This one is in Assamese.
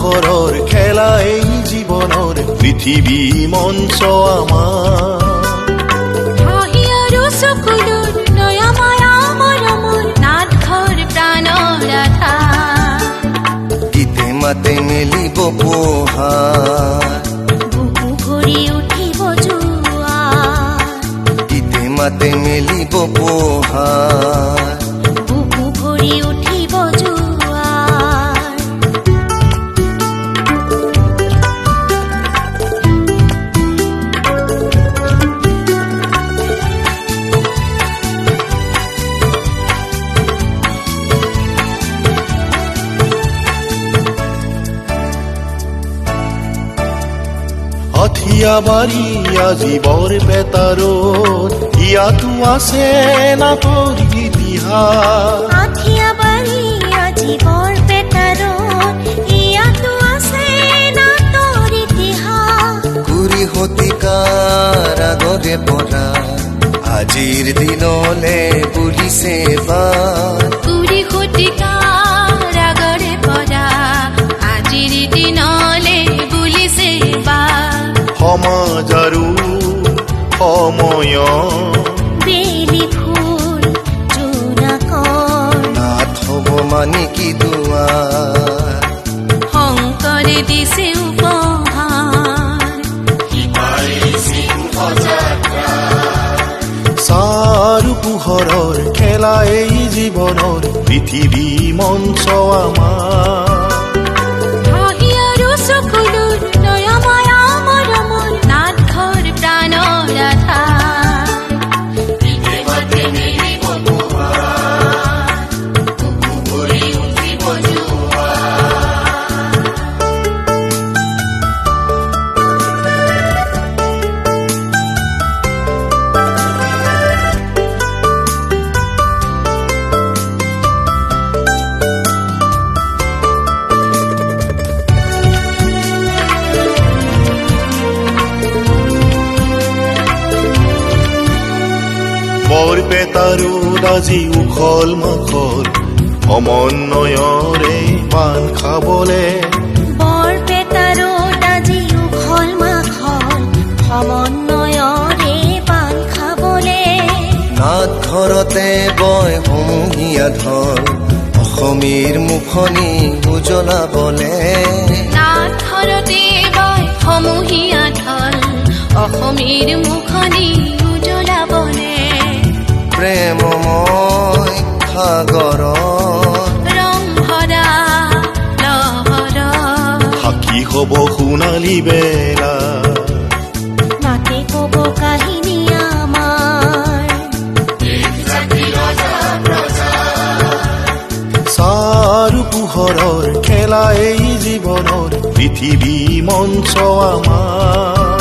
পোহৰৰ খেলা এই জীৱনৰ পৃথিৱী মঞ্চ আমাৰ হাঁহি আৰু চকুলোৰ নয়মায়া মৰমৰ নাটঘৰ প্ৰাণৰ আধাৰ গীতে মাতে মেলিব পোহাৰ বুকু ভৰি উঠিব জোৱাৰ গীতে মাতে মেলিব পোহাৰ বুকু ভৰি উঠিব জোৱাৰ হঠিয়াবাৰী আজি বৰপেটাৰত ইয়াতো আছে নাটৰ ইতিহাস আঠিয়াবাৰী আজি বৰপেটাৰত ইয়াতো আছে নাটৰ ইতিহাস কুৰি শতিকাৰ আগৰে পৰা আজিৰ দিনলে বুলিছে বাট কুৰি শতিকাৰ আগৰে পৰা আজিৰ দিনলে বুলিছে বাট সমাজ আৰু সময় বেলি ফুল জোনাকৰ নাট হ'ব মানি কি দুৱাৰ শংকৰে দিছে উপহাৰ চাৰু পোহৰৰ খেলা এই জীৱনৰ পৃথিৱী মঞ্চ আমাৰ হাঁহি আৰু চকুলোৰ নয়মায়া মৰমৰ নাটঘৰ প্ৰাণৰ আধাৰ বৰপেটাৰত আজি উখল মাখল সমন্বয়ৰে পান খাবলে বৰপেটাৰত আজি উখল মাখল সমন্বয়ৰে পান খাবলে নাট ঘৰতে বয় সমূহীয়া ঢল অসমীৰ মুখনি উজলাবলে নাটঘৰতে বয় সমূহীয়া ঢল অসমীৰ মুখনি উজলাবলে প্ৰেমময় সাগৰ ৰং ভৰা লহৰ সাক্ষী হ'ব সোণালী বেলা নাটে কব কাহিনী আমাৰ চাৰু পোহৰৰ খেলা এই জীৱনৰ পৃথিৱী মঞ্চ আমাৰ